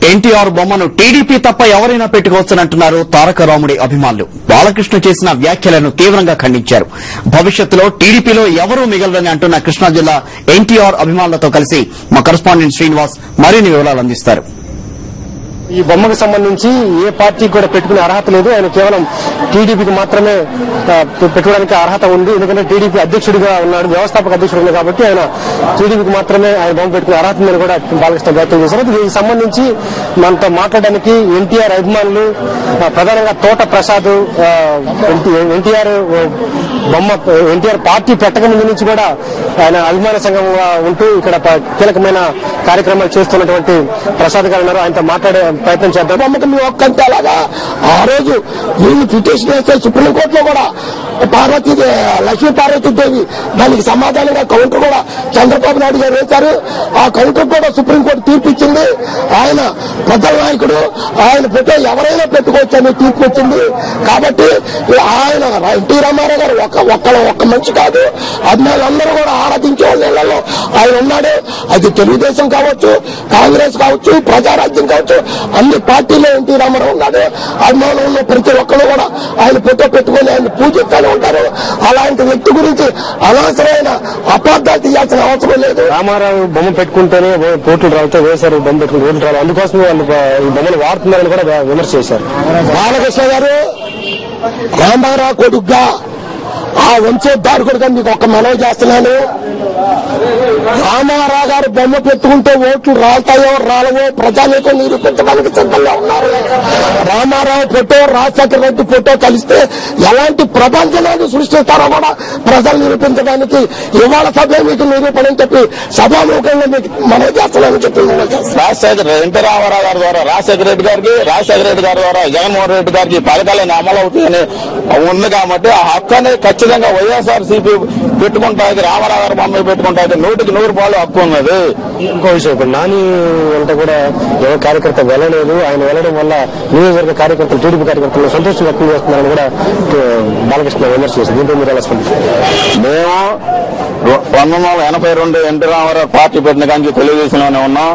ఎన్టీఆర్ బొమ్మను టీడీపీ తప్ప ఎవరైనా పెట్టుకోవచ్చనంటున్నారు తారక రాముడి అభిమానులు. బాలకృష్ణ చేసిన వ్యాఖ్యలను తీవ్రంగా ఖండించారు. భవిష్యత్తులో టీడీపీలో ఎవరూ మిగలరని అంటున్న కృష్ణా జిల్లా ఎన్టీఆర్ అభిమానులతో కలిసి మా కరెస్పాండెంట్ శ్రీనివాస్ మరిన్ని వివరాలు అందిస్తారు. ఈ బొమ్మకు సంబంధించి ఏ పార్టీకి కూడా పెట్టుకునే అర్హత లేదు. ఆయన కేవలం టీడీపీకి మాత్రమే పెట్టుకోవడానికి అర్హత ఉంది. ఎందుకంటే టీడీపీ అధ్యక్షుడిగా ఉన్నాడు, వ్యవస్థాపక అధ్యక్షుడు ఉంది కాబట్టి ఆయన టీడీపీకి మాత్రమే ఆయన బొమ్మ పెట్టుకునే అర్హత ఉందని కూడా బాలకృష్ణ వ్యక్తం చేశారు. దీనికి సంబంధించి మనతో మాట్లాడడానికి ఎన్టీఆర్ అభిమానులు, ప్రధానంగా తోట ప్రసాద్, ఎన్టీఆర్ బొమ్మ ఎన్టీఆర్ పార్టీ పెట్టక ముందు నుంచి కూడా ఆయన అభిమాన సంఘంగా ఉంటూ ఇక్కడ కీలకమైన కార్యక్రమాలు చేస్తున్నటువంటి ప్రసాద్ గారు ఉన్నారు. ఆయనతో మాట్లాడే ప్రయత్నం చేద్దాం. బొమ్మకు మీ ఒక్కంటే అలాగా ఆ రోజు వీళ్ళు పిటిషన్ వేస్తే సుప్రీంకోర్టులో కూడా లక్ష్మీ పార్వతీదేవి దానికి సమాధానంగా కౌంటర్ కూడా చంద్రబాబు నాయుడు గారు వేశారు. ఆ కౌంటర్ కూడా సుప్రీంకోర్టు తీర్పు ఇచ్చింది. ఆయన ప్రజల నాయకుడు, ఆయన ఫోటో ఎవరైనా పెట్టుకోవచ్చని తీర్పు వచ్చింది. కాబట్టి ఆయన ఎన్టీ రామారావు గారు ఒక్క మనిషి కాదు, అభిమానులందరూ కూడా ఆరాధించే వాళ్ళ ఇళ్లలో ఆయన ఉన్నాడు. అది తెలుగుదేశం కావచ్చు, కాంగ్రెస్ కావచ్చు, ప్రజారాజ్యం కావచ్చు, అన్ని పార్టీలో ఎన్టీ రామారావు ఉన్నాడు. అభిమానులు ఉన్న ప్రతి ఒక్కరు కూడా ఆయన ఫోటో పెట్టుకుని ఆయన పూజిస్తూనే ఉంటారు. అలాంటి వ్యక్తి గురించి అనవసరమైన అపార్థాలు తీయాల్సిన అవసరం లేదు. రామారావు బొమ్మ పెట్టుకుంటేనే ఓట్లు రావుతో వేశారు, బొమ్మ పెట్టుకుని ఓట్లు రావు, అందుకోసమే వాళ్ళు ఈ బొమ్మలు వాడుతున్నారని కూడా విమర్శ చేశారు. బాలకృష్ణ గారు రామారావు కొడుగ్గా, ఆ వంశోద్ధారకుడిగా మీకు ఒక మనవి చేస్తున్నాను. రామారావు గారు బొమ్మ పెట్టుకుంటే ఓట్లు రాల్తాయో రాలవో ప్రజానీకం నిరూపించడానికి సిద్ధంగా ఉన్నారు. రామారావు ఫోటో, రాజశేఖర రెడ్డి ఫోటో కలిస్తే ఎలాంటి ప్రపంచాన్ని సృష్టిస్తారో కూడా ప్రజలు నిరూపించడానికి ఇవాళ సభ మీకు నిరూపణ అని చెప్పి సభాముఖంగా మీకు మనవి చేస్తున్నానని చెప్పి ఎన్టీ రామారావు గారి ద్వారా రాజశేఖర రెడ్డి గారి ద్వారా జగన్మోహన్ రెడ్డి గారికి పథకాలను అమలు అవుతాయని ఉంది కాబట్టి ఆ హక్కుని ఖచ్చితంగా వైఎస్ఆర్సీపీ పెట్టుకుంటాది, రామారావు గారి బొమ్మ పెట్టుకుంటాది, 100% హక్కు ఉన్నది. ఇంకో విషయం, ఇప్పుడు నాని అంటే కూడా ఎవరు కార్యకర్త వెళ్ళలేదు. ఆయన వెళ్ళడం వల్ల నియోజకవర్గ కార్యకర్తలు, టీడీపీ కార్యకర్తలు సంతోషం వ్యక్తం చేస్తున్నారని కూడా బాలకృష్ణ విమర్శ చేశారు. దీంట్లో మీరు ఎలా స్పందించారు? మేము 1982 ఎన్టీ రామారావు పార్టీ పెట్టిన కానీ తెలుగుదేశంలోనే ఉన్నాం.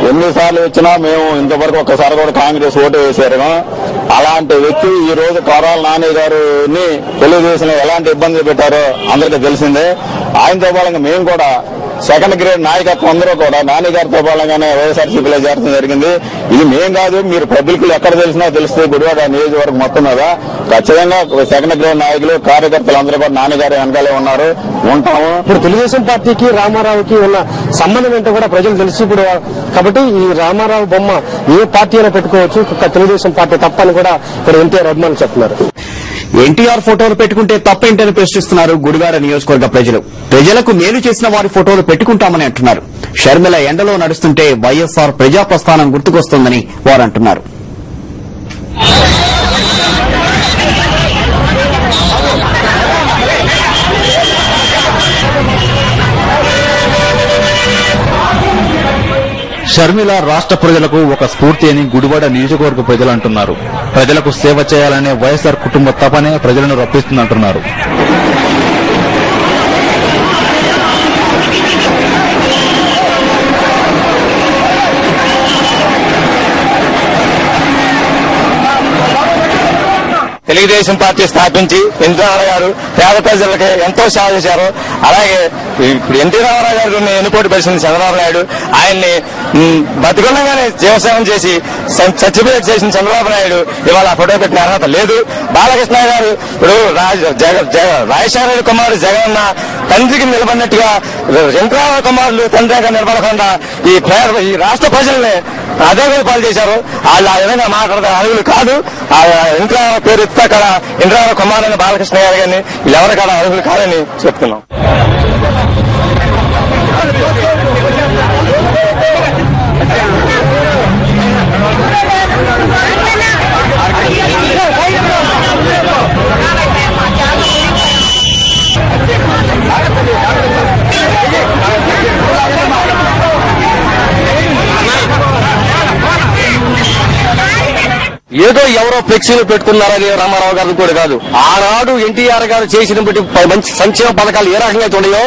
ఎన్నిసార్లు వచ్చినా మేము ఇంతవరకు ఒక్కసారి కూడా కాంగ్రెస్ ఓటు వేశారు. అలాంటి వ్యక్తి ఈ రోజు కొడాలి నాని గారిని తెలుగుదేశంలో ఎలాంటి ఇబ్బందులు పెట్టారో అందరికీ తెలిసిందే. ఆయనతో పాలంగా మేము కూడా సెకండ్ గ్రేడ్ నాయకత్వం అందరూ కూడా నాని గారితో పాలంగానే వైఎస్ఆర్సీపీలో చేరడం జరిగింది. ఇది మేం కాదు, మీరు పబ్లిక్ ఎక్కడ తెలిసినా తెలిస్తే గుడివాడ నియోజకవర్గం మొత్తం మీద ఖచ్చితంగా సెకండ్ గ్రేడ్ నాయకులు, కార్యకర్తలు అందరూ కూడా నాని గారి వెనకాలే ఉన్నారు, ఉంటాము. ఇప్పుడు తెలుగుదేశం పార్టీకి రామారావుకి ఉన్న సంబంధం ఏంటో కూడా ప్రజలు తెలుసు ఇప్పుడు. కాబట్టి ఈ రామారావు బొమ్మ ఏ పార్టీ అయినా పెట్టుకోవచ్చు, తెలుగుదేశం పార్టీ తప్పని కూడా ఇక్కడ ఎన్టీఆర్ అభిమానులు చెప్తున్నారు. ఎన్టీఆర్ ఫోటోలు పెట్టుకుంటే తప్పేంటని ప్రశ్నిస్తున్నారు గుడివాడ నియోజకవర్గ ప్రజలు. ప్రజలకు మేలు చేసిన వారి ఫోటోలు పెట్టుకుంటామని అంటున్నారు. షర్మిల ఎండలో నడుస్తుంటే వైఎస్ఆర్ ప్రజాప్రస్థానం గుర్తుకొస్తోందని వారు అంటున్నారు. షర్మిల రాష్ట్ర ప్రజలకు ఒక స్ఫూర్తి అని గుడివాడ నియోజకవర్గ ప్రజలు అంటున్నారు. ప్రజలకు సేవ చేయాలనే వైఎస్ఆర్ కుటుంబ తపనే ప్రజలను రప్పిస్తుందంటున్నారు. తెలుగుదేశం పార్టీ స్థాపించి ఎన్టీ రామారావు గారు పేద ప్రజలకి ఎంతో సేవ చేశారు. అలాగే ఇప్పుడు ఎన్టీ రామారావు గారు ఎన్నిపోటీ పరిస్థితి చంద్రబాబు నాయుడు ఆయన్ని బతికొండగానే జీవసేవం చేసి సర్టిఫికేట్ చేసిన చంద్రబాబు నాయుడు ఇవాళ ఫోటో పెట్టిన అర్హత లేదు. బాలకృష్ణ గారు ఇప్పుడు రాజశేఖర రెడ్డి కుమారుడు జగన్న తండ్రికి నిలబడినట్టుగా ఎన్టీ రామారావు కుమారులు తండ్రిగా నిలబడకుండా ఈ రాష్ట్ర ప్రజల్ని అదే పాలు చేశారు. వాళ్ళు ఆ విధంగా మాట్లాడతారు అర్హులు కాదు. ఎన్టీ రామారావు పేరు ఎత్తే అక్కడ ఎన్టీ రామారావు కుమారుని బాలకృష్ణ గారు కానీ వీళ్ళెవరు కాదు అర్హులు కాదని చెప్తున్నాం. ఏదో ఎవరో ఫ్లెక్సీలు పెట్టుకున్నారని రామారావు గారు కూడా కాదు. ఆనాడు ఎన్టీఆర్ గారు చేసిన మంచి సంక్షేమ పథకాలు ఏ రకంగా ఉన్నాయో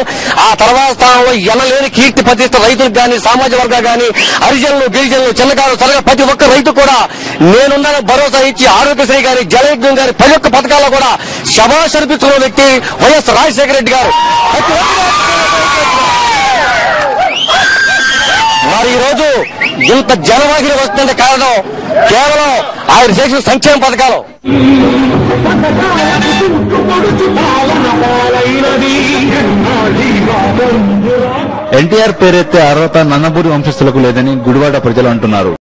ఆ తర్వాత స్థానంలో ఎనలేని కీర్తి ప్రతిష్ట రైతులకు గాని, సామాజిక వర్గాలు గాని, హరిజనులు, గిరిజనులు, చిన్నకారు సరగా ప్రతి ఒక్క రైతు కూడా నేనున్నాను భరోసా ఇచ్చి ఆరోగ్యశ్రీ గాని, జలయజ్ఞం గాని ప్రతి ఒక్క పథకాల్లో కూడా శభాష్ అనిపిస్తున్న వ్యక్తి వైఎస్ రాజశేఖర రెడ్డి గారు. మరి ఈ రోజు ఇంత జనవాహిని వస్తుందంటే కారణం కేవలం ఆయన చేసిన సంక్షేమ పథకాలు. ఎన్టీఆర్ పేరెత్తే అర్హత నన్నబూరి వంశస్థులకు లేదని గుడివాడ ప్రజలు అంటున్నారు.